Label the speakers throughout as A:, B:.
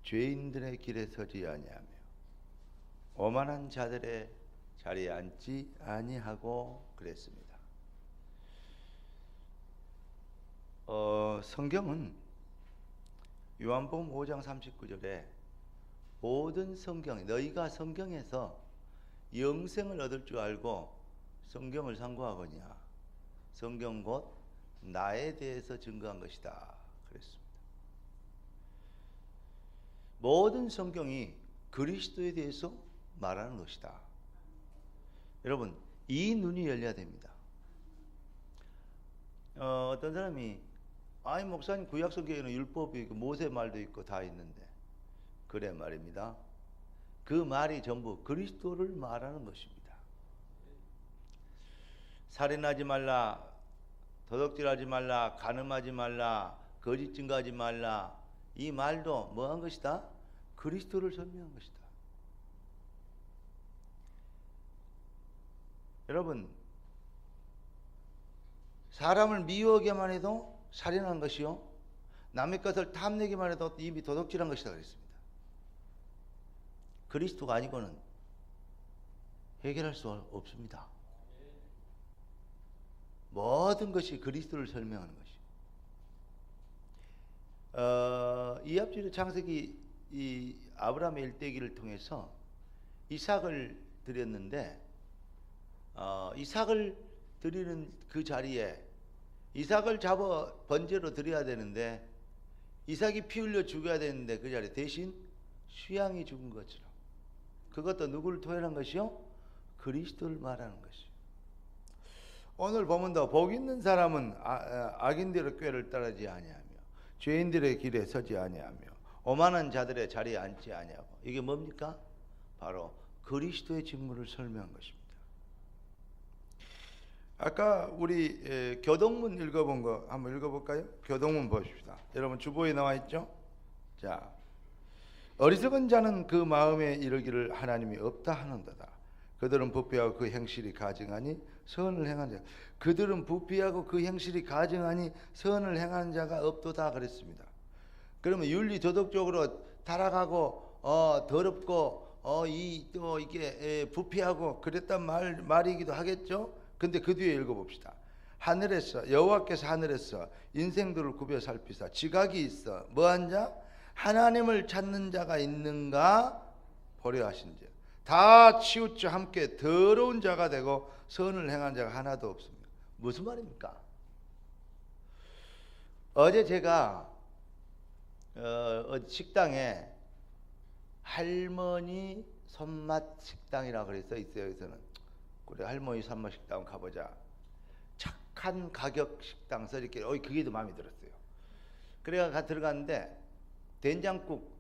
A: 죄인들의 길에 서지 아니하며 오만한 자들의 자리에 앉지 아니하고 그랬습니다. 성경은 요한복음 5장 39절에 모든 성경에 너희가 성경에서 영생을 얻을 줄 알고 성경을 상고하거냐 성경 곧 나에 대해서 증거한 것이다 그랬습니다. 모든 성경이 그리스도에 대해서 말하는 것이다. 여러분 이 눈이 열려야 됩니다. 어떤 사람이 아니 목사님 구약 성경에는 율법이 있고 모세 말도 있고 다 있는데 그래 말입니다. 그 말이 전부 그리스도를 말하는 것입니다. 살인하지 말라, 도둑질하지 말라, 간음하지 말라, 거짓 증거하지 말라, 이 말도 뭐한 것이다? 그리스도를 설명한 것이다. 여러분 사람을 미워하기만 해도 살인한 것이요 남의 것을 탐내기만 해도 이미 도둑질한 것이다 그랬습니다. 그리스도가 아니고는 해결할 수 없습니다. 모든 것이 그리스도를 설명하는 것이요. 이 앞줄의 창세기 이 아브라함의 일대기를 통해서 이삭을 드렸는데 이삭을 드리는 그 자리에 이삭을 잡아 번제로 드려야 되는데 이삭이 피 흘려 죽어야 되는데 그 자리에 대신 수양이 죽은 것처럼 그것도 누구를 토해낸 것이요? 그리스도를 말하는 것이요. 오늘 보면도 복 있는 사람은 악인들의 꾀를 따르지 아니하며 죄인들의 길에 서지 아니하며 오만한 자들의 자리에 앉지 아니하고 이게 뭡니까? 바로 그리스도의 직무를 설명한 것입니다. 아까 우리 교동문 읽어본 거 한번 읽어볼까요? 교동문 보십시다. 여러분 주보에 나와 있죠? 자, 어리석은 자는 그 마음에 이르기를 하나님이 없다 하는도다. 그들은 부패하고 그 행실이 가증하니 선을 행한 자. 그들은 부패하고 그 행실이 가증하니 선을 행한 자가 없도다 그랬습니다. 그러면 윤리 도덕적으로 타락하고 더럽고 또 이게 부패하고 그랬단 말이기도 하겠죠. 근데 그 뒤에 읽어봅시다. 하늘에서 여호와께서 하늘에서 인생들을 구별 살피사 지각이 있어 뭐한 자? 하나님을 찾는 자가 있는가 보려 하신 자. 다 치우쳐 함께 더러운 자가 되고 선을 행한 자가 하나도 없습니다. 무슨 말입니까? 어제 제가 식당에 할머니 손맛 식당이라 그래서 있어요. 여기서는 그래 할머니 손맛 식당 가보자. 착한 가격 식당 써있길래 그게 더 마음에 들었어요. 그래가 들어갔는데 된장국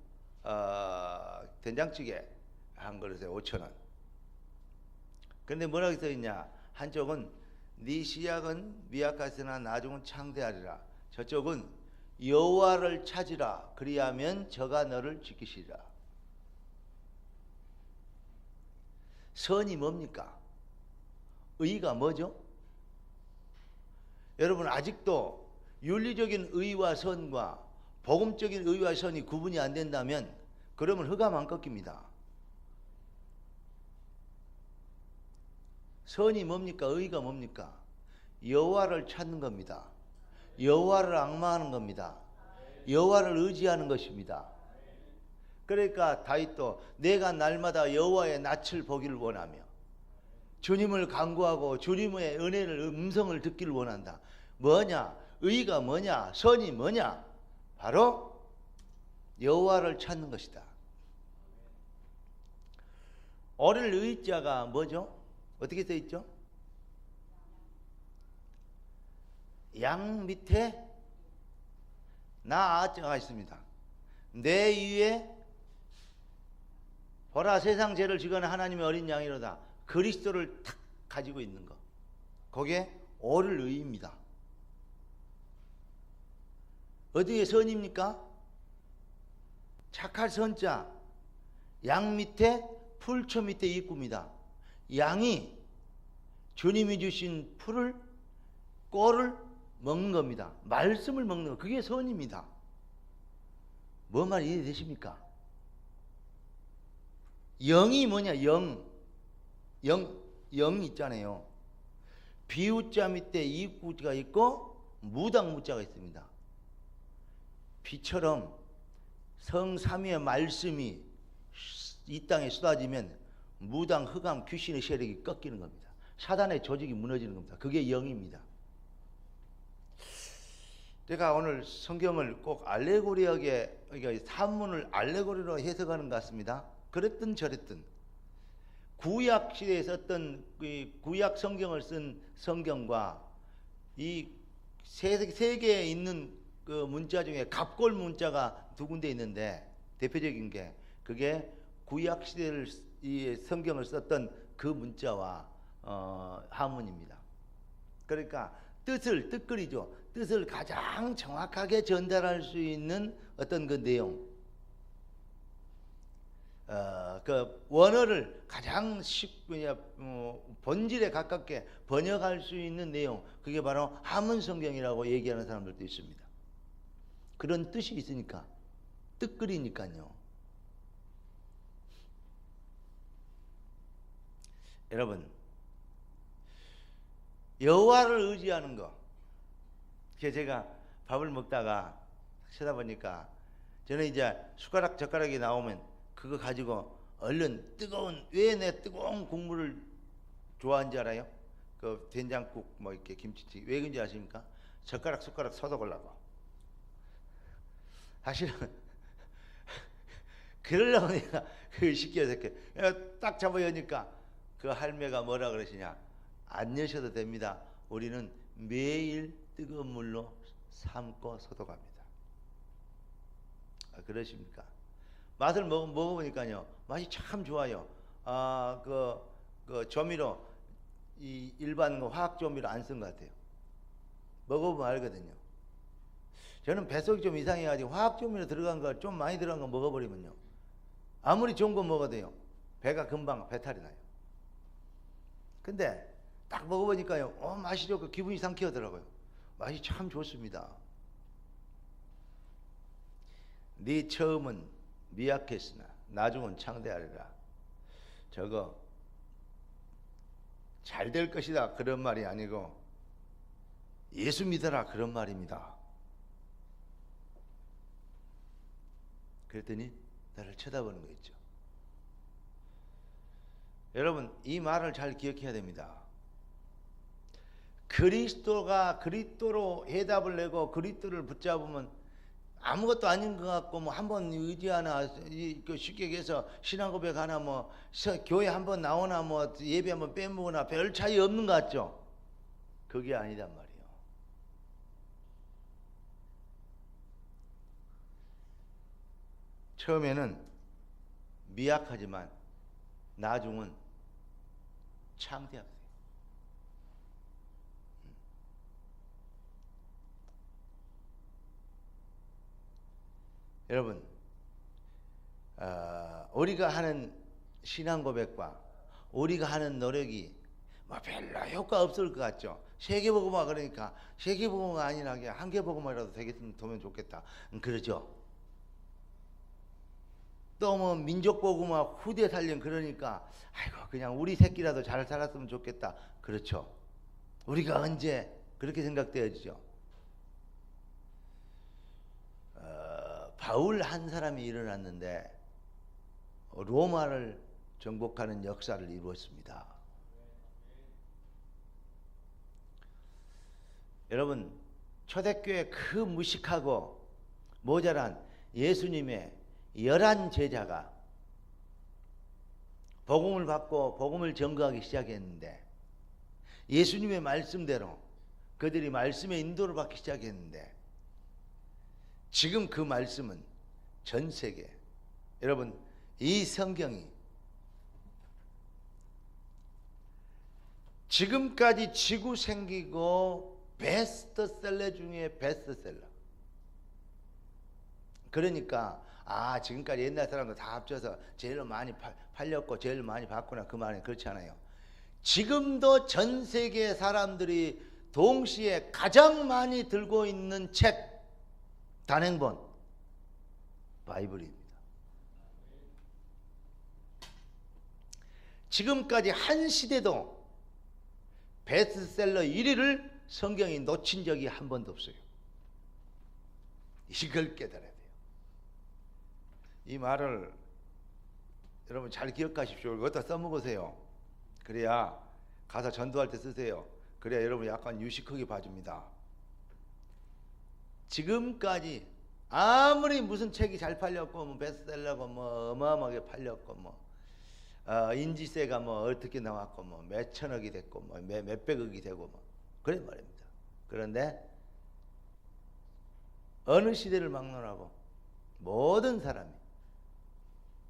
A: 된장찌개 한 그릇에 5,000원. 근데 뭐라고 써있냐? 한쪽은 네 시약은 미약하으나 나중은 창대하리라. 저쪽은 여호와를 찾으라. 그리하면 저가 너를 지키시리라. 선이 뭡니까? 의가 뭐죠? 여러분 아직도 윤리적인 의와 선과 복음적인 의와 선이 구분이 안 된다면 그러면 흑암 안 꺾입니다. 선이 뭡니까? 의가 뭡니까? 여호와를 찾는 겁니다. 여호와를 앙망하는 겁니다. 여호와를 의지하는 것입니다. 그러니까 다윗도 내가 날마다 여호와의 낯을 보기를 원하며 주님을 간구하고 주님의 은혜를 음성을 듣기를 원한다. 뭐냐? 의가 뭐냐? 선이 뭐냐? 바로 여호와를 찾는 것이다. 어릴 의자가 뭐죠? 어떻게 써 있죠? 양 밑에 나아자가 있습니다. 내 위에 보라 세상 죄를 지거나 하나님의 어린 양이로다. 그리스도를 탁 가지고 있는 거. 그게 어릴 의입니다. 어디에 선입니까? 착할 선자 양 밑에 풀초 밑에 입구입니다. 양이 주님이 주신 풀을 꼴을 먹는 겁니다. 말씀을 먹는 거. 그게 선입니다. 뭐 말 이해되십니까? 영이 뭐냐? 영 있잖아요. 비우자 밑에 이구가 있고 무당 무자가 있습니다. 비처럼 성삼위의 말씀이 이 땅에 쏟아지면 무당, 흑암, 귀신의 세력이 꺾이는 겁니다. 사단의 조직이 무너지는 겁니다. 그게 영입니다. 제가 오늘 성경을 꼭 알레고리하게, 그러니까 산문을 알레고리로 해석하는 것 같습니다. 그랬든 저랬든 구약 시대에 썼던 구약 성경을 쓴 성경과 이 세계에 있는 그 문자 중에 갑골 문자가 두 군데 있는데 대표적인 게 그게 구약 시대를 이 성경을 썼던 그 문자와 한문입니다. 그러니까 뜻거리죠. 뜻을 가장 정확하게 전달할 수 있는 어떤 그 내용, 그 원어를 가장 본질에 가깝게 번역할 수 있는 내용, 그게 바로 한문 성경이라고 얘기하는 사람들도 있습니다. 그런 뜻이 있으니까, 뜻거리니까요. 여러분, 여호와를 의지하는 거. 제가 밥을 먹다가 쳐다보니까 저는 이제 숟가락 젓가락이 나오면 그거 가지고 얼른 왜 내 뜨거운 국물을 좋아하는지 알아요? 그 된장국 뭐 이렇게 김치찌개 왜 그런지 아십니까? 숟가락 서독으려고. 사실은 그러려고 내가 그걸 시켜서 이렇게 딱 잡아 여니까 그 할매가 뭐라 그러시냐? 안 여셔도 됩니다. 우리는 매일 뜨거운 물로 삶고 소독합니다. 그러십니까? 맛을 먹어보니까요, 맛이 참 좋아요. 그 조미료, 이 일반 화학 조미료 안 쓴 것 같아요. 먹어보면 알거든요. 저는 뱃속이 좀 이상해가지고 화학 조미료 들어간 거, 좀 많이 들어간 거 먹어버리면요, 아무리 좋은 거 먹어도요, 배가 금방 배탈이 나요. 근데 딱 먹어보니까요, 맛이 좋고 기분이 상쾌하더라고요. 맛이 참 좋습니다. 네 처음은 미약했으나 나중은 창대하리라. 저거 잘 될 것이다 그런 말이 아니고 예수 믿어라 그런 말입니다. 그랬더니 나를 쳐다보는 거 있죠. 여러분, 이 말을 잘 기억해야 됩니다. 그리스도가 그리스도로 해답을 내고 그리스도를 붙잡으면 아무것도 아닌 것 같고 뭐 한번 의지 하나 쉽게 얘기해서 신앙 고백 하나 뭐 교회 한번 나오나 뭐 예배 한번 빼먹으나 별 차이 없는 것 같죠? 그게 아니단 말이에요. 처음에는 미약하지만 나중은 창대합니다. 여러분, 우리가 하는 신앙 고백과 우리가 하는 노력이 뭐 별로 효과 없을 것 같죠? 세계복음화 그러니까 세계복음화가 아니라 한계복음화라도 되면 좋겠다. 그러죠? 또 뭐 민족복음화 후대 살림 그러니까 아이고 그냥 우리 새끼라도 잘 살았으면 좋겠다. 그렇죠? 우리가 언제 그렇게 생각되어지죠? 바울 한 사람이 일어났는데 로마를 정복하는 역사를 이루었습니다. 여러분, 초대교회 그 무식하고 모자란 예수님의 11 제자가 복음을 받고 복음을 전거하기 시작했는데 예수님의 말씀대로 그들이 말씀의 인도를 받기 시작했는데 지금 그 말씀은 전 세계, 여러분, 이 성경이 지금까지 지구 생기고 베스트셀러 중에 베스트셀러. 그러니까 지금까지 옛날 사람들 다 합쳐서 제일 많이 팔렸고 제일 많이 받구나 그 말은 그렇지 않아요. 지금도 전 세계 사람들이 동시에 가장 많이 들고 있는 책 단행본 바이블입니다. 지금까지 한 시대도 베스트셀러 1위를 성경이 놓친 적이 한 번도 없어요. 이걸 깨달아야 돼요. 이 말을 여러분 잘 기억하십시오. 이것도 써먹으세요. 그래야 가서 전도할 때 쓰세요. 그래야 여러분 약간 유식하게 봐줍니다. 지금까지 아무리 무슨 책이 잘 팔렸고 뭐 베스트셀러고 뭐 어마어마하게 팔렸고 뭐 인지세가 뭐 어떻게 나왔고 뭐 몇천억이 됐고 뭐 몇백억이 되고 뭐 그런 말입니다. 그런데 어느 시대를 막론하고 모든 사람이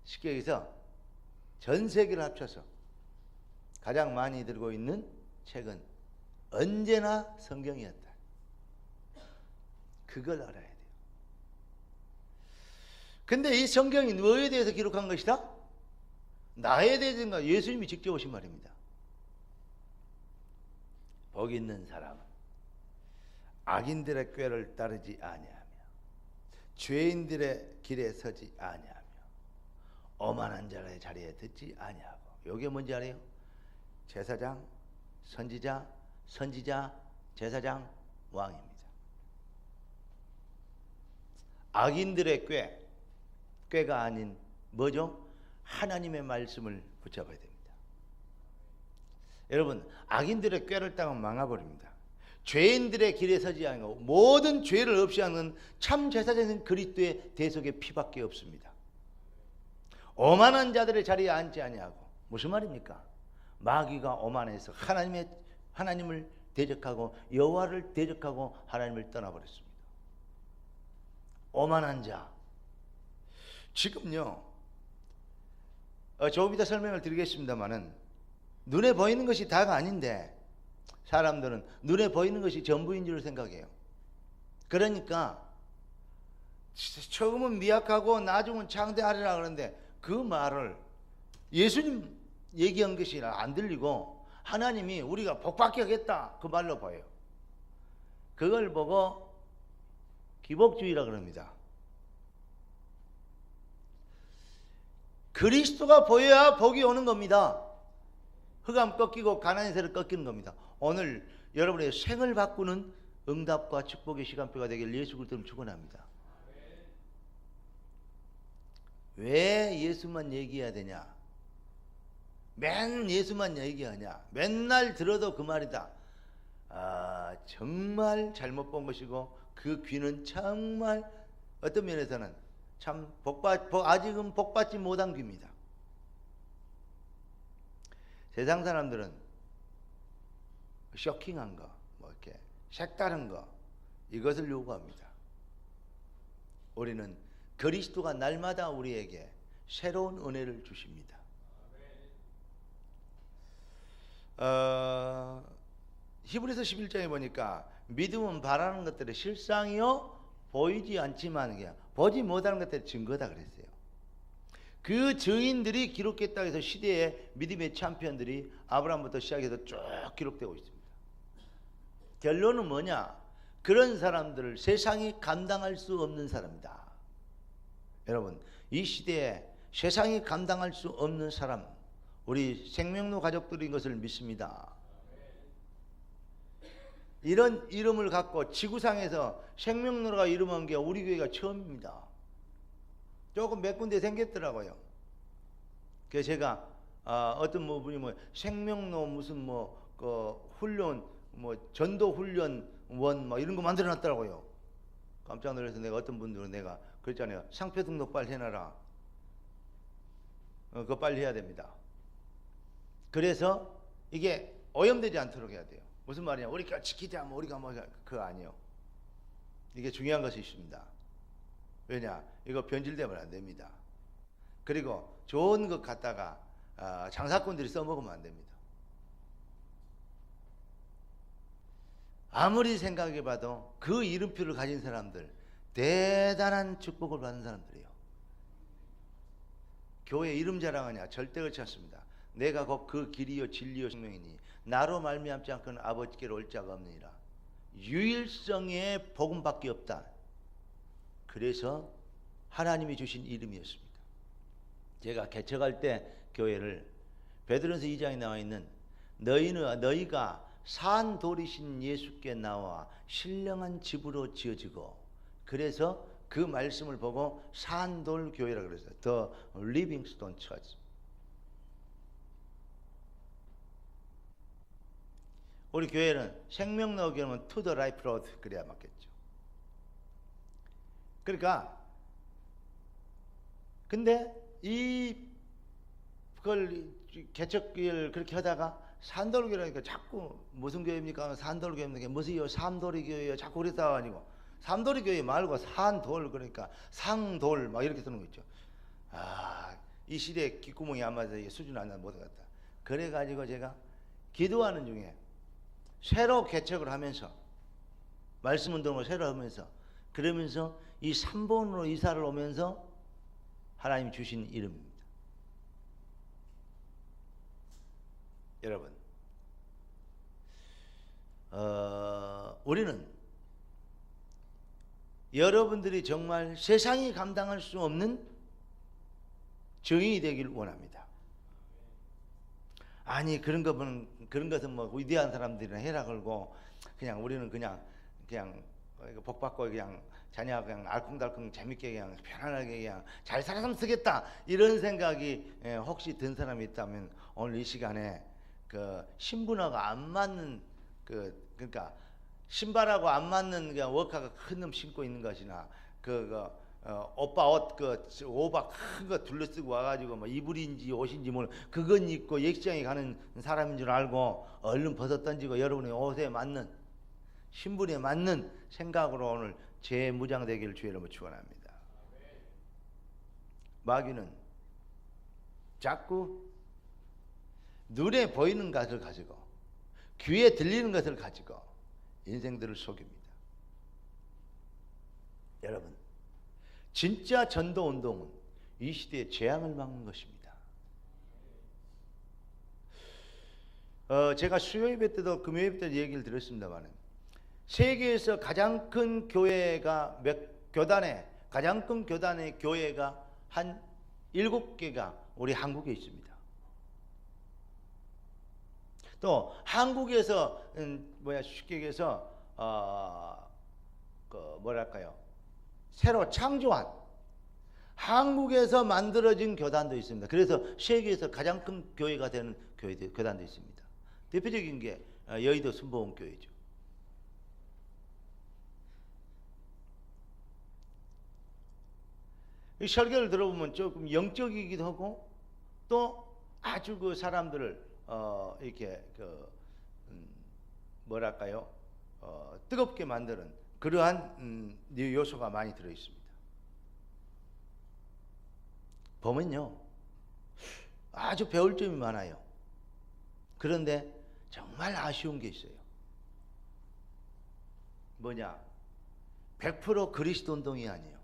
A: 쉽게 얘기해서 전 세계를 합쳐서 가장 많이 들고 있는 책은 언제나 성경이었다. 그걸 알아야 돼요. 근데 이 성경이 뭐에 대해서 기록한 것이다? 나에 대해서인가? 예수님이 직접 오신 말입니다. 복 있는 사람은 악인들의 꾀를 따르지 아니하며 죄인들의 길에 서지 아니하며 오만한 자의 자리에 듣지 아니하고. 이게 뭔지 알아요? 제사장, 선지자, 제사장, 왕입니다. 악인들의 꾀가 아닌 뭐죠? 하나님의 말씀을 붙잡아야 됩니다. 여러분, 악인들의 꾀를 따면 망해버립니다. 죄인들의 길에 서지 않고 모든 죄를 없이 하는 참 제사장인 그리스도의 대속의 피밖에 없습니다. 오만한 자들의 자리에 앉지 아니하고. 무슨 말입니까? 마귀가 오만해서 하나님을 대적하고 여호와를 대적하고 하나님을 떠나버렸습니다. 오만한 자. 지금요, 조금 이따 설명을 드리겠습니다만은 눈에 보이는 것이 다가 아닌데 사람들은 눈에 보이는 것이 전부인 줄 생각해요. 그러니까 처음은 미약하고 나중은 창대하리라 그러는데 그 말을 예수님 얘기한 것이 안 들리고 하나님이 우리가 복받게 하겠다 그 말로 보여요. 그걸 보고 기복주의라 그럽니다. 그리스도가 보여야 복이 오는 겁니다. 흑암 꺾이고 가나안의 세를 꺾이는 겁니다. 오늘 여러분의 생을 바꾸는 응답과 축복의 시간표가 되길 예수 그리스도를 축원합니다. 왜 예수만 얘기해야 되냐? 맨 예수만 얘기하냐? 맨날 들어도 그 말이다. 정말 잘못 본 것이고 그 귀는 정말 어떤 면에서는 참 아직은 복받지 못한 귀입니다. 세상 사람들은 쇼킹한 거, 뭐 이렇게 색다른 거, 이것을 요구합니다. 우리는 그리스도가 날마다 우리에게 새로운 은혜를 주십니다. 히브리서 11장에 보니까 믿음은 바라는 것들의 실상이요 보이지 않지만 그냥 보지 못하는 것들의 증거다 그랬어요. 그 증인들이 기록했다고 해서 시대의 믿음의 챔피언들이 아브라함부터 시작해서 쭉 기록되고 있습니다. 결론은 뭐냐? 그런 사람들을 세상이 감당할 수 없는 사람이다. 여러분, 이 시대에 세상이 감당할 수 없는 사람, 우리 생명로 가족들인 것을 믿습니다. 이런 이름을 갖고 지구상에서 생명로가 이름한 게 우리 교회가 처음입니다. 조금 몇 군데 생겼더라고요. 그래서 제가 어떤 분이 생명로 무슨 훈련 전도 훈련원 이런 거 만들어 놨더라고요. 깜짝 놀라서 내가 어떤 분들은 내가 그랬잖아요. 상표 등록 빨리 해놔라. 그거 빨리 해야 됩니다. 그래서 이게 오염되지 않도록 해야 돼요. 무슨 말이냐? 우리가 지키자, 우리가 그거 아니에요. 이게 중요한 것이 있습니다. 왜냐? 이거 변질되면 안 됩니다. 그리고 좋은 것 갖다가 장사꾼들이 써먹으면 안 됩니다. 아무리 생각해봐도 그 이름표를 가진 사람들 대단한 축복을 받는 사람들이에요. 교회 이름 자랑하냐? 절대 그렇지 않습니다. 내가 곧 그 길이요 진리요 생명이니 나로 말미암지 않고는 아버지께로 올 자가 없느니라. 유일성의 복음밖에 없다. 그래서 하나님이 주신 이름이었습니다. 제가 개척할 때 교회를
B: 베드로전서 2장에 나와 있는 너희가 산 돌이신 예수께 나와 신령한 집으로 지어지고, 그래서 그 말씀을 보고 산돌 교회라고 그랬어요. The Living Stone Church. 우리 교회는 생명로 교회는 To the Life Road 그래야 맞겠죠. 그러니까 근데 그걸 개척을 그렇게 하다가 산돌교회라니까 자꾸 무슨 교회입니까? 산돌교회입니까? 무슨요? 삼돌이 교회요? 자꾸 그랬다 가지고 삼돌이 교회 말고 산돌, 그러니까 상돌 막 이렇게 쓰는 거 있죠. 이 시대에 귓구멍이 안 맞아서 수준 안 나면 못 갔다. 그래가지고 제가 기도하는 중에 새로 개척을 하면서 말씀 운동을 새로 하면서 그러면서 이 3번으로 이사를 오면서 하나님이 주신 이름입니다. 여러분, 우리는 여러분들이 정말 세상이 감당할 수 없는 증인이 되길 원합니다. 아니 그런 것은 뭐 위대한 사람들이나 해라 걸고 그냥 우리는 그냥 복 받고 그냥 자녀가 그냥 알콩달콩 재밌게 그냥 편안하게 그냥 잘 살았으면 쓰겠다 이런 생각이 혹시 든 사람이 있다면 오늘 이 시간에 그 신분하고 안 맞는 그러니까 신발하고 안 맞는 그냥 워카가 큰 놈 신고 있는 것이나 오빠 옷 오바 큰 거 둘러쓰고 와가지고 뭐 이불인지 옷인지 뭘 그건 입고 예식장에 가는 사람인 줄 알고 얼른 벗어 던지고 여러분의 옷에 맞는 신분에 맞는 생각으로 오늘 재무장되기를 주의 이름으로 축원합니다. 마귀는 자꾸 눈에 보이는 것을 가지고 귀에 들리는 것을 가지고 인생들을 속입니다. 여러분, 진짜 전도운동은 이 시대의 재앙을 막는 것입니다. 제가 수요예배 때도 금요예배 때도 얘기를 들었습니다만 세계에서 가장 큰 교회가 가장 큰 교단의 교회가 한 7개가 우리 한국에 있습니다. 또 한국에서 쉽게 얘기해서 새로 창조한 한국에서 만들어진 교단도 있습니다. 그래서 세계에서 가장 큰 교회가 되는 교단도 있습니다. 대표적인 게 여의도 순복음교회죠. 이 설교를 들어보면 조금 영적이기도 하고 또 아주 그 사람들을 이렇게 뜨겁게 만드는 그러한 요소가 많이 들어 있습니다. 보면요, 아주 배울 점이 많아요. 그런데 정말 아쉬운 게 있어요. 뭐냐? 100% 그리스도 운동이 아니에요.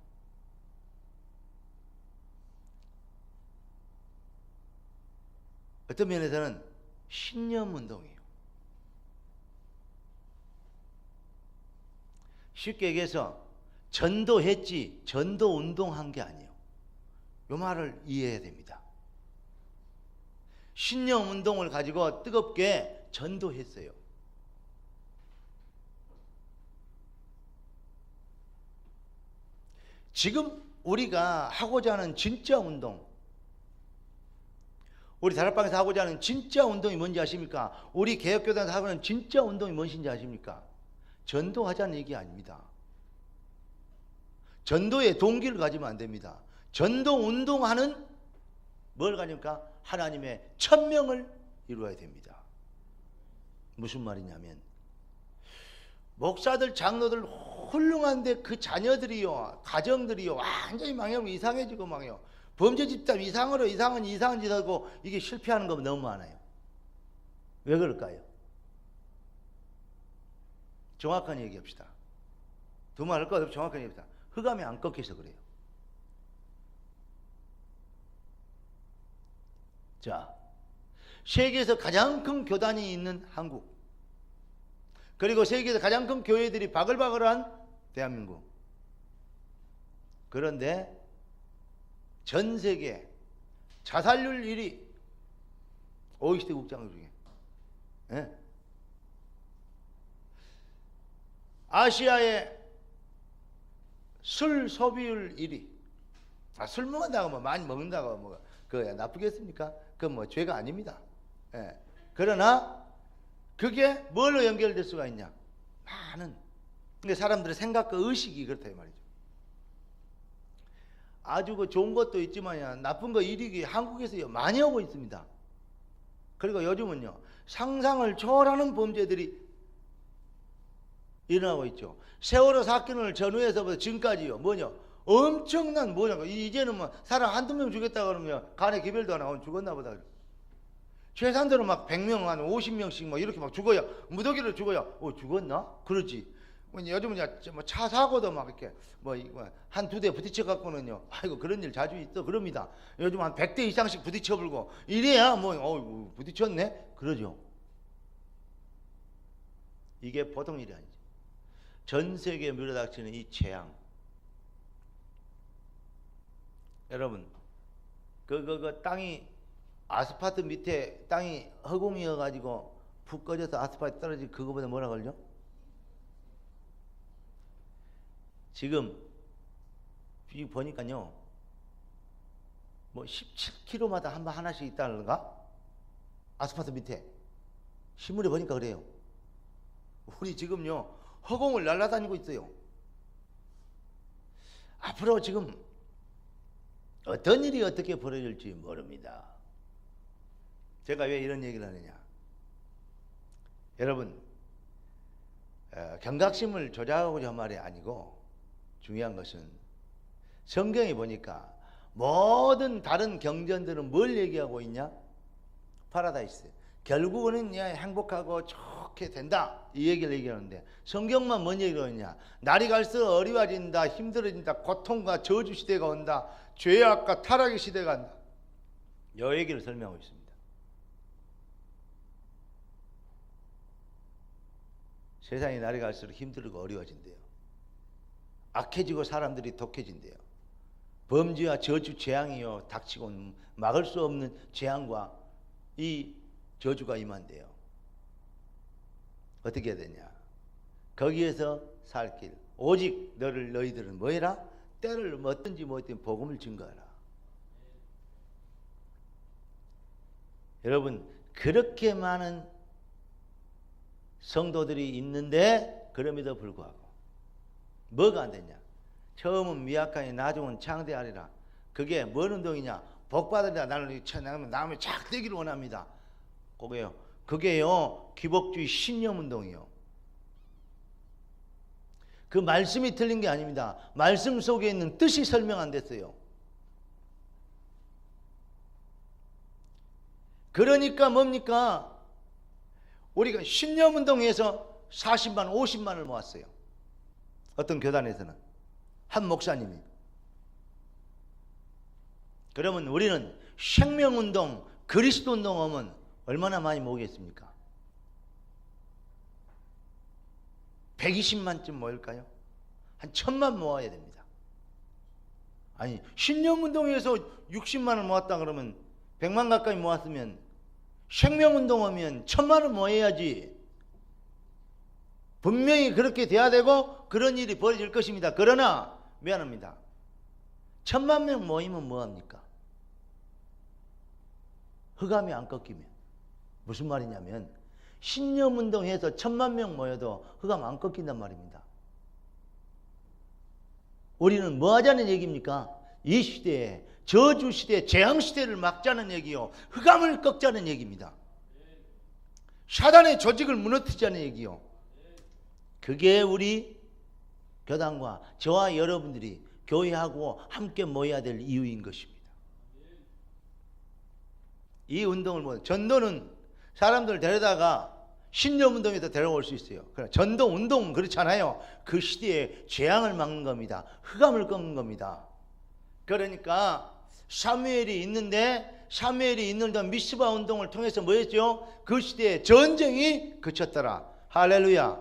B: 어떤 면에서는 신념 운동이에요. 쉽게 얘기해서 전도했지 전도 운동한 게 아니에요. 이 말을 이해해야 됩니다. 신념 운동을 가지고 뜨겁게 전도했어요. 지금 우리가 하고자 하는 진짜 운동, 우리 다락방에서 하고자 하는 진짜 운동이 뭔지 아십니까? 우리 개혁교단에서 하고자 하는 진짜 운동이 무엇인지 아십니까? 전도하자는 얘기 아닙니다. 전도의 동기를 가지면 안 됩니다. 전도 운동하는 뭘 가집니까? 하나님의 천명을 이루어야 됩니다. 무슨 말이냐면 목사들, 장로들 훌륭한데 그 자녀들이요, 가정들이요 완전히 망하고 이상해지고 망해요. 범죄 집단 이상한 짓 하고 이게 실패하는 거 너무 많아요. 왜 그럴까요? 정확한 얘기합시다. 두 말 할 것 없이 정확한 얘기합시다. 흑암이 안 꺾여서 그래요. 자, 세계에서 가장 큰 교단이 있는 한국, 그리고 세계에서 가장 큰 교회들이 바글바글한 대한민국. 그런데 전 세계 자살률 1위, OECD 국장 중에. 예? 아시아의 술 소비율 1위. 술 먹는다고 뭐 많이 먹는다고 뭐 그거 나쁘겠습니까? 그건 뭐 죄가 아닙니다. 예. 그러나 그게 뭘로 연결될 수가 있냐? 많은. 그러니까 사람들의 생각과 의식이 그렇다 이 말이죠. 아주 그 좋은 것도 있지만 나쁜 거 일이 한국에서 많이 오고 있습니다. 그리고 요즘은요 상상을 초월하는 범죄들이 일어나고 있죠. 세월호 사건을 전후해서부터 지금까지요 뭐냐 엄청난 뭐냐 이제는 뭐 사람 한두 명 죽였다 그러면 간에 기별도 안 하고 죽었나 보다. 최산대로 막 100명 한 50명씩 막 이렇게 막 죽어요. 무더기로 죽어요. 죽었나? 그러지. 요즘은 차 사고도 막 이렇게 한 두 대 부딪혀 갖고는요. 아이고 그런 일 자주 있어 그럽니다. 요즘 한 100대 이상씩 부딪혀 불고 이래야 부딪혔네 그러죠. 이게 보통 일이 아니죠. 전 세계에 밀어닥치는 이 재앙. 여러분 그 땅이 아스팔트 밑에 땅이 허공이어 가지고 푹 꺼져서 아스팔트 떨어지고 그거보다 뭐라 걸려? 지금 보니까요 뭐 17km마다 한 번 하나씩 있다는가? 아스팔트 밑에 신문에 보니까 그래요. 우리 지금요 허공을 날아다니고 있어요. 앞으로 지금 어떤 일이 어떻게 벌어질지 모릅니다. 제가 왜 이런 얘기를 하느냐? 여러분 경각심을 조작하고자 한 말이 아니고 중요한 것은 성경에 보니까 모든 다른 경전들은 뭘 얘기하고 있냐? 파라다이스. 결국은 행복하고 좋게 된다. 이 얘기를 얘기하는데 성경만 뭔 얘기를 하느냐? 날이 갈수록 어려워진다. 힘들어진다. 고통과 저주 시대가 온다. 죄악과 타락의 시대가 온다. 이 얘기를 설명하고 있습니다. 세상이 날이 갈수록 힘들고 어려워진대요. 악해지고 사람들이 독해진대요. 범죄와 저주 재앙이요 닥치고 막을 수 없는 재앙과 이 저주가 임한대요. 어떻게 해야 되냐? 거기에서 살 길 오직 너희들은 뭐해라? 때를 어떤지 복음을 증거하라. 여러분 그렇게 많은 성도들이 있는데 그럼에도 불구하고 뭐가 안 되냐? 처음은 미약하니 나중은 창대하리라. 그게 뭔 운동이냐? 복받으리라. 나는 남의 착되기를 원합니다. 그게요 기복주의 신념 운동이요. 그 말씀이 틀린 게 아닙니다. 말씀 속에 있는 뜻이 설명 안 됐어요. 그러니까 뭡니까? 우리가 신념 운동에서 40만 50만을 모았어요. 어떤 교단에서는 한 목사님이. 그러면 우리는 생명운동 그리스도운동 하면 얼마나 많이 모으겠습니까? 120만쯤 모일까요? 한 1000만 모아야 됩니다. 아니 신념운동에서 60만을 모았다 그러면 100만 가까이 모았으면 생명운동하면 1000만을 모아야지. 분명히 그렇게 돼야 되고 그런 일이 벌어질 것입니다. 그러나 미안합니다. 1000만 명 모이면 뭐합니까? 흑암이 안 꺾이면. 무슨 말이냐면 신념운동해서 1000만 명 모여도 흑암 안 꺾인단 말입니다. 우리는 뭐 하자는 얘기입니까? 이 시대에 저주시대 재앙시대를 막자는 얘기요. 흑암을 꺾자는 얘기입니다. 사단의 조직을 무너뜨리자는 얘기요. 그게 우리 교단과 저와 여러분들이 교회하고 함께 모여야 될 이유인 것입니다. 이 운동을 전도는 사람들 데려다가 신념운동에도 데려올 수 있어요. 그러나 전도 운동은 그렇잖아요. 그 시대에 재앙을 막는 겁니다. 흑암을 꺾는 겁니다. 그러니까 사무엘이 있는데 사무엘이 있는 동안 미스바 운동을 통해서 뭐였죠? 그 시대에 전쟁이 그쳤더라. 할렐루야.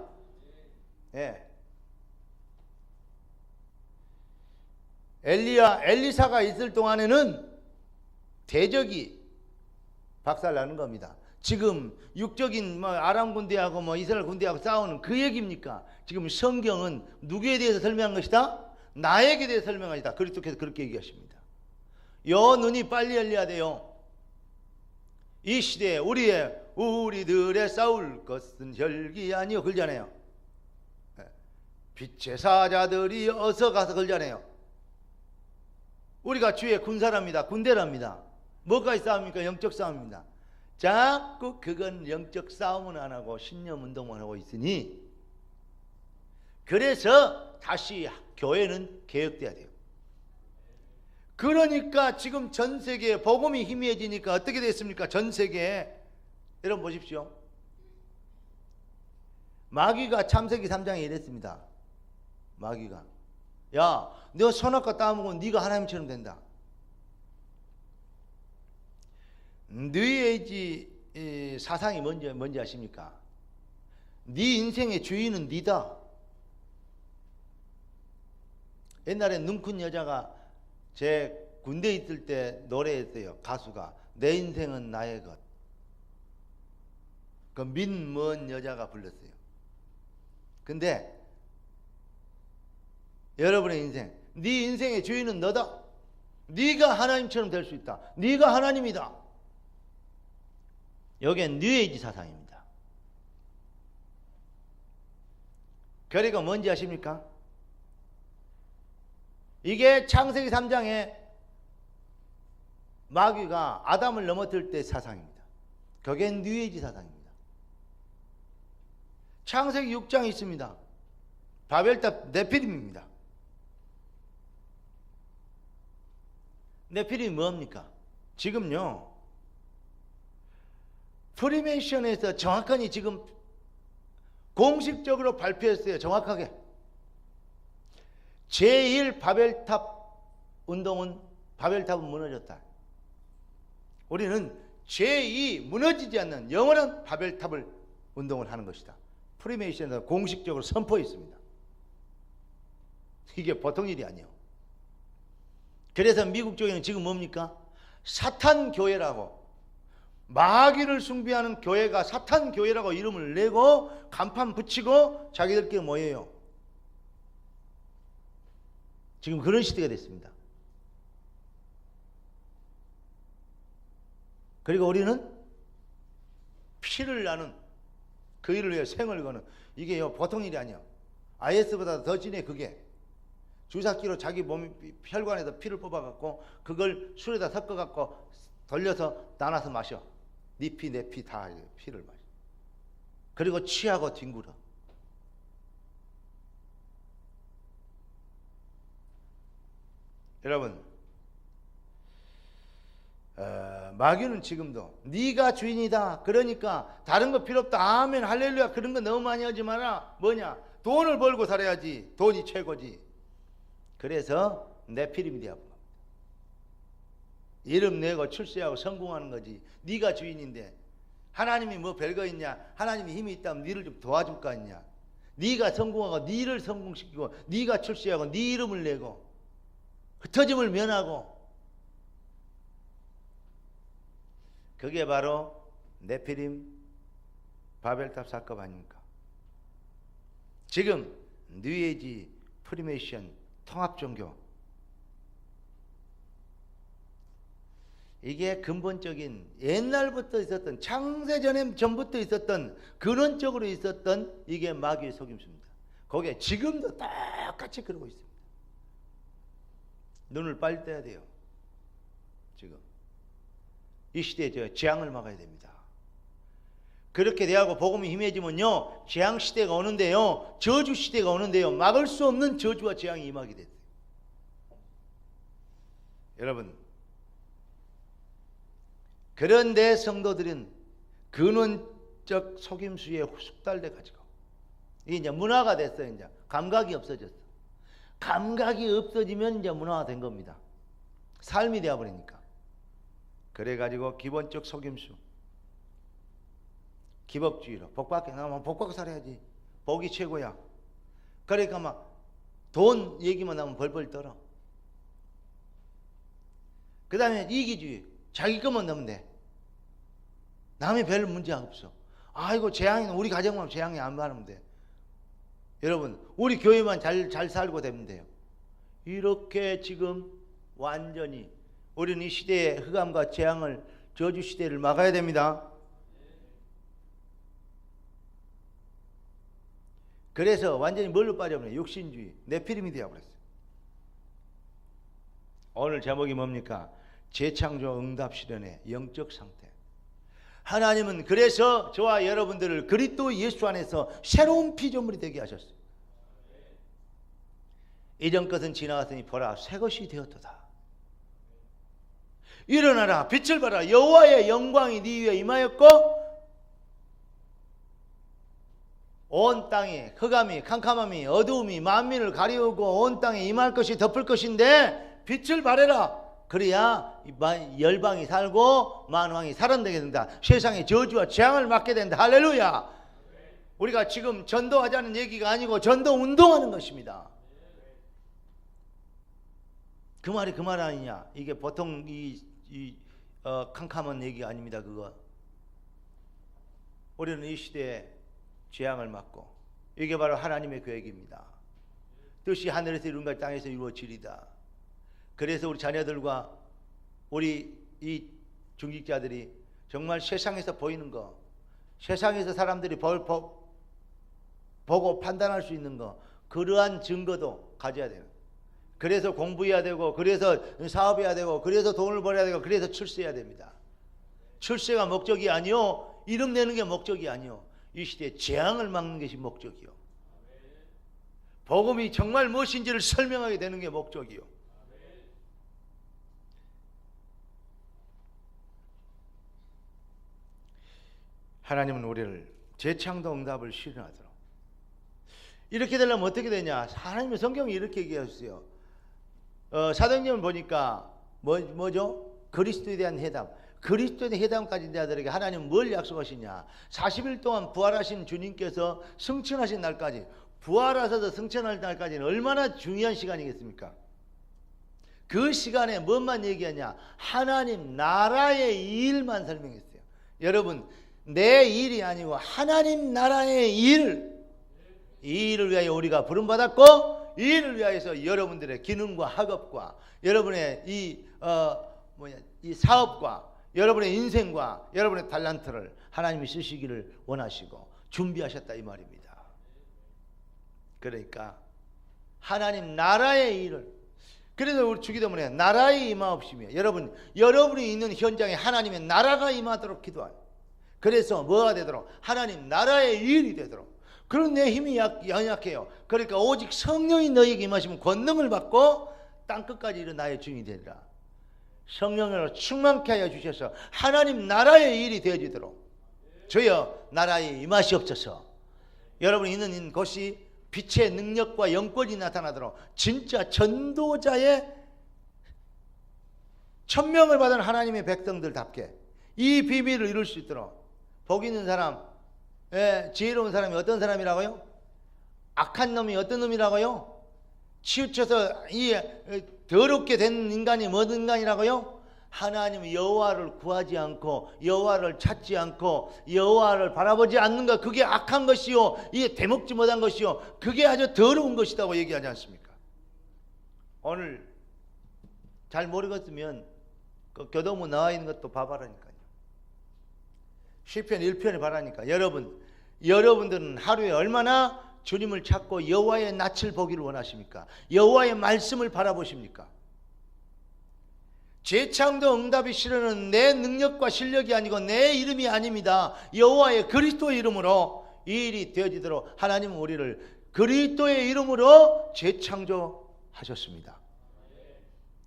B: 예. 엘리사가 있을 동안에는 대적이 박살나는 겁니다. 지금 육적인 뭐 아람 군대하고 뭐 이스라엘 군대하고 싸우는 그 얘기입니까? 지금 성경은 누구에 대해서 설명한 것이다? 나에게 대해서 설명한 것이다. 그리스도께서 그렇게 얘기하십니다. 여 눈이 빨리 열려야 돼요. 이 시대에 우리들의 싸울 것은 혈기 아니요 그러잖아요. 빛의 사자들이 어서 가서 그러잖아요. 우리가 주의 군사랍니다. 군대랍니다. 뭐까지 싸웁니까? 영적 싸움입니다. 자꾸 그건 영적 싸움은 안 하고 신념 운동만 하고 있으니, 그래서 다시 교회는 개혁돼야 돼요. 그러니까 지금 전 세계에 복음이 희미해지니까 어떻게 됐습니까? 전 세계에 여러분 보십시오. 마귀가 창세기 3장에 이랬습니다. 마귀가, 야, 너 선악과 따먹으면 네가 하나님처럼 된다. 뉴에이지 사상이 뭔지 아십니까? 네 인생의 주인은 네다. 옛날에 눈 큰 여자가 제 군대에 있을 때 노래했어요. 가수가 내 인생은 나의 것. 그 민먼 여자가 불렀어요. 근데 여러분의 인생, 네 인생의 주인은 너다. 네가 하나님처럼 될 수 있다. 네가 하나님이다. 여기엔 뉴에이지 사상입니다. 결의가 뭔지 아십니까? 이게 창세기 3장에 마귀가 아담을 넘어뜨릴 때 사상입니다. 그게 뉴에이지 사상입니다. 창세기 6장에 있습니다. 바벨탑 네피림입니다. 네피림이 뭡니까? 지금요, 프리메이션에서 정확하니 지금 공식적으로 발표했어요. 정확하게. 제1 바벨탑 운동은, 바벨탑은 무너졌다. 우리는 제2 무너지지 않는 영원한 바벨탑을 운동을 하는 것이다. 프리메이션에서 공식적으로 선포했습니다. 이게 보통 일이 아니에요. 그래서 미국 쪽에는 지금 뭡니까? 사탄 교회라고, 마귀를 숭배하는 교회가 사탄 교회라고 이름을 내고 간판 붙이고 자기들끼리 모여요. 지금 그런 시대가 됐습니다. 그리고 우리는 피를 나는 그 일을 위해 생을 거는, 이게 보통 일이 아니야. IS보다 더 진해. 그게 주사기로 자기 몸 혈관에서 피를 뽑아갖고 그걸 술에다 섞어갖고 돌려서 나눠서 마셔. 네 피 내 피 다 피를 마셔. 그리고 취하고 뒹굴어. 여러분, 마귀는 지금도 네가 주인이다. 그러니까 다른 거 필요 없다. 아멘 할렐루야. 그런 거 너무 많이 하지 마라. 뭐냐? 돈을 벌고 살아야지. 돈이 최고지. 그래서 네피림이 되었고 이름 내고 출세하고 성공하는 거지. 네가 주인인데 하나님이 뭐 별거 있냐? 하나님이 힘이 있다면 네를 좀 도와줄 거 아니냐? 네가 성공하고 네를 성공시키고 네가 출세하고 네 이름을 내고 흩어짐을 면하고, 그게 바로 네피림 바벨탑 사건 아닙니까? 지금 뉴에이지 프리메이션 통합종교, 이게 근본적인 옛날부터 있었던, 창세전에 전부터 있었던, 근원적으로 있었던 이게 마귀의 속임수입니다. 거기에 지금도 똑같이 그러고 있습니다. 눈을 빨리 떼야 돼요. 지금 이 시대에 재앙을 막아야 됩니다. 그렇게 대하고 복음이 힘해지면요, 재앙 시대가 오는데요, 저주 시대가 오는데요, 막을 수 없는 저주와 재앙이 임하게 됐어요. 여러분, 그런데 성도들은 근원적 속임수에 숙달돼 가지고 이게 이제 문화가 됐어요. 이제 감각이 없어졌어. 감각이 없어지면 이제 문화가 된 겁니다. 삶이 되어버리니까. 그래가지고 기본적 속임수, 기복주의로 복받게 나면 복받고 살아야지. 복이 최고야. 그러니까 막 돈 얘기만 나면 벌벌 떨어. 그 다음에 이기주의, 자기 것만 넣으면 돼. 남의 별 문제가 없어. 아이고 재앙이 우리 가정만 재앙이 안 많으면 돼. 여러분 우리 교회만 잘 살고 되면 돼요. 이렇게 지금 완전히 우리는 이 시대의 흑암과 재앙을 저주 시대를 막아야 됩니다. 그래서 완전히 뭘로 빠져버려요? 육신주의, 네피림이 되어버렸어요. 오늘 제목이 뭡니까? 재창조 응답 실현의 영적 상태. 하나님은 그래서 저와 여러분들을 그리스도 예수 안에서 새로운 피조물이 되게 하셨어요. 이전 것은 지나갔으니 보라 새 것이 되었도다. 일어나라 빛을 발하라 여호와의 영광이 네 위에 임하였고 온 땅에 흑암이 캄캄함이 어두움이 만민을 가리우고 온 땅에 임할 것이 덮을 것인데 빛을 발해라. 그래야 열방이 살고 만왕이 살아나게 된다. 세상의 저주와 재앙을 막게 된다. 할렐루야. 우리가 지금 전도하자는 얘기가 아니고 전도 운동하는 것입니다. 그 말이 그 말 아니냐. 이게 보통 캄캄한 얘기가 아닙니다. 그거 우리는 이 시대에 재앙을 막고 이게 바로 하나님의 계획입니다. 뜻이 하늘에서 이룬 것 땅에서 이루어지리다. 그래서 우리 자녀들과 우리 이 중직자들이 정말 세상에서 보이는 거, 세상에서 사람들이 보고 판단할 수 있는 거, 그러한 증거도 가져야 돼요. 그래서 공부해야 되고, 그래서 사업해야 되고, 그래서 돈을 벌어야 되고, 그래서 출세해야 됩니다. 출세가 목적이 아니요, 이름 내는 게 목적이 아니요, 이 시대에 재앙을 막는 것이 목적이요, 복음이 정말 무엇인지를 설명하게 되는 게 목적이요. 하나님은 우리를 재창조 응답을 실현하도록. 이렇게 되려면 어떻게 되냐? 하나님의 성경이 이렇게 얘기했어요. 사도행전을 보니까 뭐죠? 그리스도에 대한 회담. 그리스도에 대한 회담까지 자들에게 하나님은 뭘 약속하시냐? 40일 동안 부활하신 주님께서 승천하신 날까지, 부활하셔서 승천할 날까지는 얼마나 중요한 시간이겠습니까? 그 시간에 뭔만 얘기하냐? 하나님 나라의 일만 설명했어요. 여러분, 내 일이 아니고 하나님 나라의 일, 이 일을 위하여 우리가 부름받았고, 이 일을 위하여서 여러분들의 기능과 학업과 여러분의 이 사업과 여러분의 인생과 여러분의 달란트를 하나님이 쓰시기를 원하시고 준비하셨다 이 말입니다. 그러니까 하나님 나라의 일을, 그래서 우리 주기도문에 나라의 임하옵시며, 여러분이 있는 현장에 하나님의 나라가 임하도록 기도하요. 그래서 뭐가 되도록? 하나님 나라의 일이 되도록. 그런 내 힘이 연약해요. 그러니까 오직 성령이 너희에게 임하시면 권능을 받고 땅끝까지 이른 나의 증인이 되리라. 성령으로 충만케 하여 주셔서 하나님 나라의 일이 되어지도록 주여 나라의 임하시옵소서. 여러분이 있는 곳이 빛의 능력과 영권이 나타나도록 진짜 전도자의 천명을 받은 하나님의 백성들답게 이 비밀을 이룰 수 있도록. 복 있는 사람, 지혜로운 사람이 어떤 사람이라고요? 악한 놈이 어떤 놈이라고요? 치우쳐서 이 더럽게 된 인간이 뭔 인간이라고요? 하나님 여호와를 구하지 않고 여호와를 찾지 않고 여호와를 바라보지 않는 것, 그게 악한 것이요, 이게 대먹지 못한 것이요, 그게 아주 더러운 것이라고 얘기하지 않습니까? 오늘 잘 모르겠으면 그 교도문 나와 있는 것도 봐봐라니까요. 시편 1편에 봐라니까. 여러분들은 하루에 얼마나 주님을 찾고 여호와의 낯을 보기를 원하십니까? 여호와의 말씀을 바라보십니까? 재창조 응답이 실현은 내 능력과 실력이 아니고 내 이름이 아닙니다. 여호와의 그리스도의 이름으로 이 일이 되어지도록 하나님은 우리를 그리스도의 이름으로 재창조하셨습니다.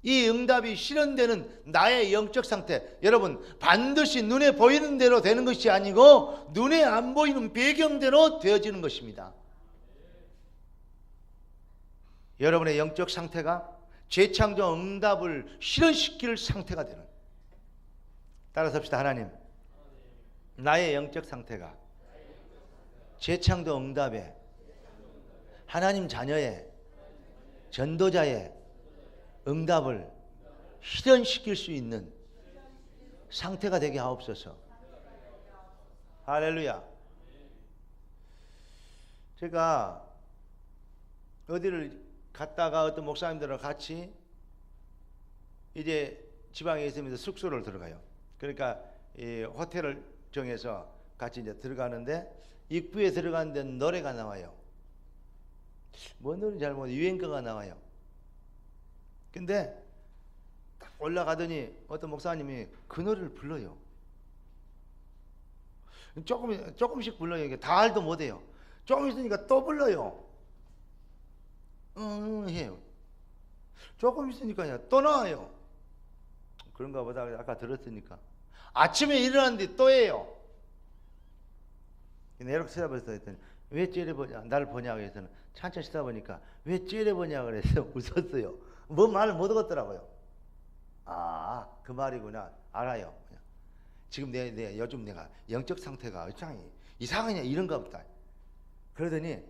B: 이 응답이 실현되는 나의 영적 상태, 여러분 반드시 눈에 보이는 대로 되는 것이 아니고 눈에 안 보이는 배경대로 되어지는 것입니다. 여러분의 영적 상태가 재창조 응답을 실현시킬 상태가 되는, 따라서 합시다. 하나님, 나의 영적 상태가 재창조 응답에 하나님 자녀의 전도자의 응답을 실현시킬 수 있는 상태가 되게 하옵소서. 할렐루야. 제가 어디를 갔다가 어떤 목사님들과 같이 이제 지방에 있으면서 숙소를 들어가요. 그러니까 이 호텔을 정해서 같이 이제 들어가는데 입구에 들어가는데 노래가 나와요. 뭔 노래인지 잘 모르겠어요. 유행가가 나와요. 근데 딱 올라가더니 어떤 목사님이 그 노래를 불러요. 조금씩 불러요. 이게 다 알도 못해요. 조금 있으니까 또 불러요. 해요. 조금 있으니까요 또 나와요. 그런가 보다 아까 들었으니까. 아침에 일어났는데 또 해요. 이렇게 쳐다봤어 했더니 왜 째려보냐, 나를 보냐고 해서는 천천히 쳐다보니까 왜 째려보냐고 그래서 웃었어요. 뭐 말을 못 얻었더라고요. 아, 그 말이구나. 알아요. 지금 내 요즘 내가 영적 상태가 이상하냐 이런가 보다. 그러더니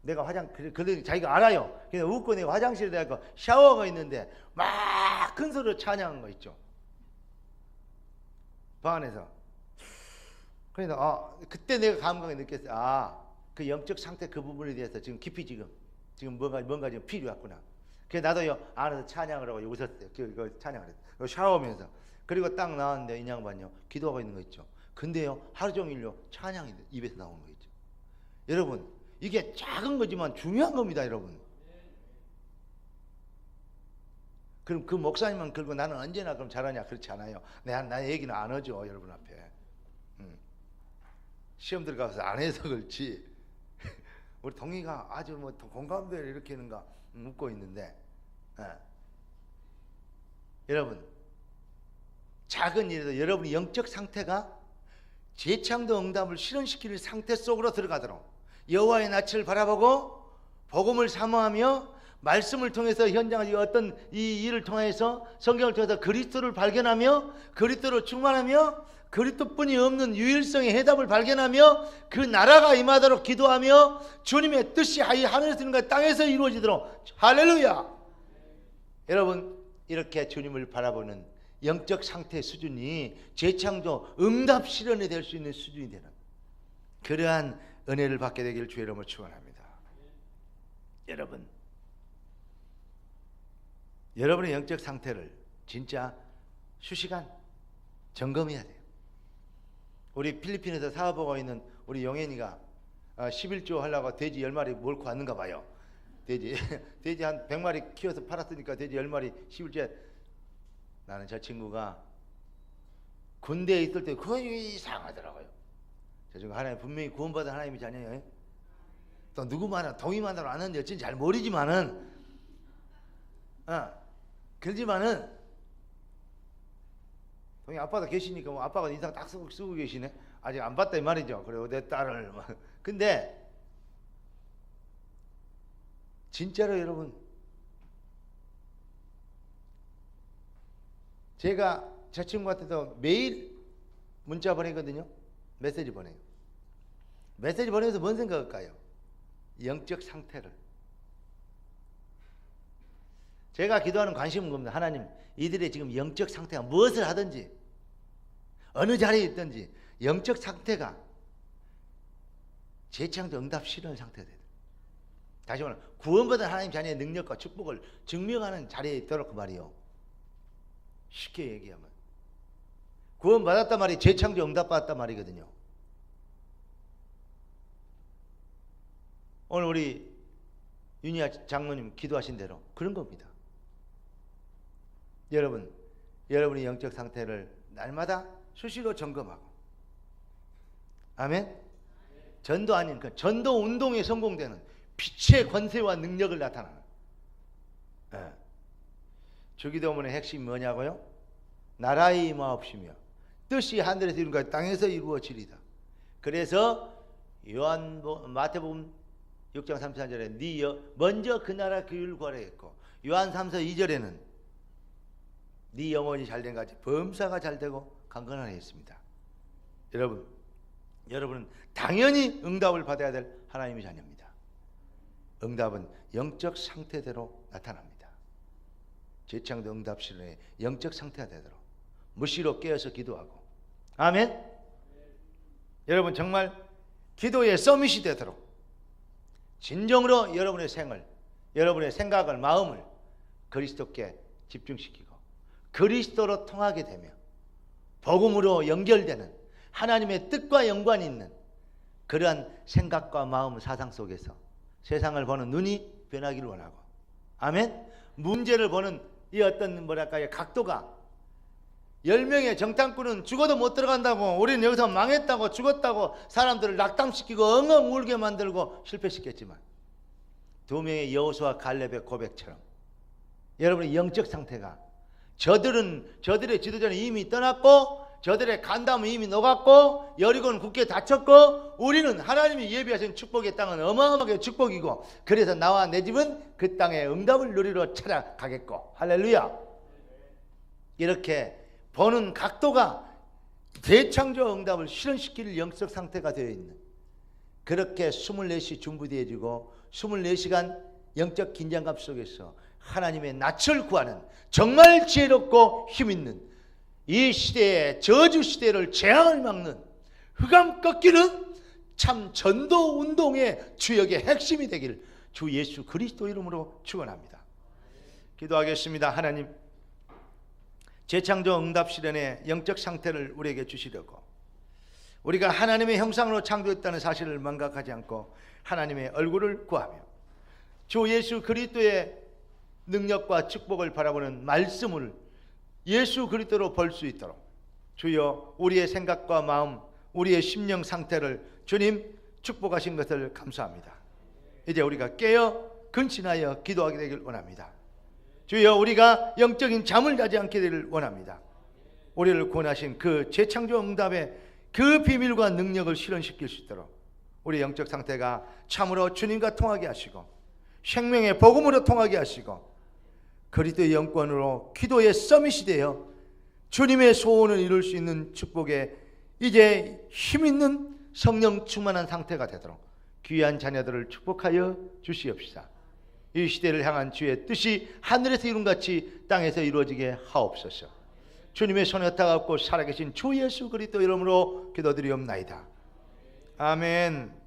B: 내가 그러더니 자기가 알아요. 그래서 웃고 내가 화장실에 내가 샤워가 있는데 막 큰 소리로 찬양한 거 있죠. 방 안에서. 그래서 그때 내가 감각을 느꼈어요. 그 영적 상태 그 부분에 대해서 지금 깊이 지금 뭔가 지금 필요했구나. 그래서 나도요 안에서 찬양을 하고 웃었어요. 그 찬양을 했어요. 샤워하면서. 그리고 딱 나왔는데 이 양반요 기도하고 있는 거 있죠. 근데요 하루 종일요 찬양이 입에서 나오는 거 있죠. 여러분 이게 작은 거지만 중요한 겁니다, 여러분. 그럼 그 목사님만 그러고 나는 언제나 그럼 잘하냐? 그렇지 않아요. 나 얘기는 안 하죠, 여러분 앞에. 시험 들어가서 안 해서 그렇지. 우리 동희가 아주 뭐 공감대를 일으키는가 묻고 있는데, 여러분 작은 일에도 여러분의 영적 상태가 재창도 응답을 실현시킬 상태 속으로 들어가도록 여호와의 낯을 바라보고 복음을 사모하며 말씀을 통해서 현장의 어떤 이 일을 통해서 성경을 통해서 그리스도를 발견하며 그리스도로 충만하며 그리스도뿐이 없는 유일성의 해답을 발견하며 그 나라가 임하도록 기도하며 주님의 뜻이 하늘에서 이루어지는 땅에서 이루어지도록. 할렐루야. 여러분 이렇게 주님을 바라보는 영적 상태 수준이 재창조 응답 실현이 될 수 있는 수준이 되는 그러한 은혜를 받게 되기를 주의 이름으로 축원합니다. 여러분의 영적 상태를 진짜 수시간 점검해야 돼요. 우리 필리핀에서 사업하고 있는 우리 영현이가 11조 하려고 돼지 10마리 몰고 왔는가 봐요. 돼지 한 100마리 키워서 팔았으니까 돼지 10마리 11조에. 나는 저 친구가 군대에 있을 때 거의 이상하더라고요. 저 친구 하나님 분명히 구원받은 하나님의 자녀예요. 또 누구만은 동의만으로 아는데 어쩐지 잘 모르지만은 그러지만은 동의 아빠도 계시니까 뭐 아빠가 인상 딱 쓰고 계시네. 아직 안 봤다 이 말이죠. 그리고 내 딸을 근데 진짜로 여러분 제가 저 친구한테도 매일 문자 보내거든요. 메시지 보내요. 메시지 보내면서 뭔 생각할까요? 영적 상태를. 제가 기도하는 관심은 겁니다. 하나님 이들의 지금 영적 상태가 무엇을 하든지 어느 자리에 있든지 영적 상태가 재창조 응답 실현 상태가 돼요. 다시 말해 구원받은 하나님 자녀의 능력과 축복을 증명하는 자리에 있도록 그 말이요. 쉽게 얘기하면 구원받았단 말이 재창조 응답받았단 말이거든요. 오늘 우리 윤희아 장로님 기도하신 대로 그런 겁니다. 여러분의 영적 상태를 날마다 수시로 점검하고, 아멘. 전도 아닌 그 전도 운동에 성공되는 빛의 권세와 능력을 나타나는 주기도문의 핵심이 뭐냐고요? 나라의 임하옵시며 뜻이 하늘에서 이룬 것 땅에서 이루어지리다. 그래서 마태복음 6장 34절에 먼저 그 나라 그 일 구하라 했고, 요한 3서 2절에는 네 영혼이 잘된 같이 범사가 잘되고 강건하라 했습니다. 여러분은 당연히 응답을 받아야 될 하나님의 자녀입니다. 응답은 영적 상태대로 나타납니다. 재창도 응답 실현의 영적 상태가 되도록 무시로 깨어서 기도하고, 아멘. 여러분 정말 기도의 서밋이 되도록 진정으로 여러분의 생을, 여러분의 생각을, 마음을 그리스도께 집중시키고 그리스도로 통하게 되며 복음으로 연결되는 하나님의 뜻과 연관이 있는 그러한 생각과 마음, 사상 속에서 세상을 보는 눈이 변하기를 원하고, 아멘. 문제를 보는 이 어떤 각도가 10명의 정탐꾼은 죽어도 못 들어간다고, 우리는 여기서 망했다고, 죽었다고 사람들을 낙담시키고 엉엉 울게 만들고 실패시켰지만 2명의 여호수아 갈렙의 고백처럼 여러분의 영적 상태가, 저들의 지도자는 이미 떠났고 저들의 간담은 이미 녹았고 여리고는 굳게 닫혔고 우리는 하나님이 예비하신 축복의 땅은 어마어마하게 축복이고, 그래서 나와 내 집은 그 땅의 응답을 누리러 찾아가겠고, 할렐루야. 이렇게 보는 각도가 대창조 응답을 실현시킬 영적 상태가 되어 있는, 그렇게 24시 준비되어지고 24시간 영적 긴장감 속에서 하나님의 낯을 구하는 정말 지혜롭고 힘있는 이 시대의 저주 시대를 재앙을 막는 흑암 꺾이는 참 전도 운동의 주역의 핵심이 되기를 주 예수 그리스도 이름으로 축원합니다. 기도하겠습니다. 하나님, 재창조 응답 실현의 영적 상태를 우리에게 주시려고, 우리가 하나님의 형상으로 창조했다는 사실을 망각하지 않고 하나님의 얼굴을 구하며 주 예수 그리스도의 능력과 축복을 바라보는 말씀을 예수 그리스도로 볼 수 있도록 주여 우리의 생각과 마음, 우리의 심령 상태를 주님 축복하신 것을 감사합니다. 이제 우리가 깨어 근신하여 기도하게 되길 원합니다. 주여 우리가 영적인 잠을 자지 않게 되기를 원합니다. 우리를 구원하신 그 재창조 응답의 그 비밀과 능력을 실현시킬 수 있도록 우리 영적 상태가 참으로 주님과 통하게 하시고 생명의 복음으로 통하게 하시고 그리스도의 영권으로 기도의 서밋이 되어 주님의 소원을 이룰 수 있는 축복에 이제 힘있는 성령 충만한 상태가 되도록 귀한 자녀들을 축복하여 주시옵시다. 이 시대를 향한 주의 뜻이 하늘에서 이룬같이 땅에서 이루어지게 하옵소서. 주님의 손에 따갑고 살아계신 주 예수 그리스도 이름으로 기도드리옵나이다. 아멘.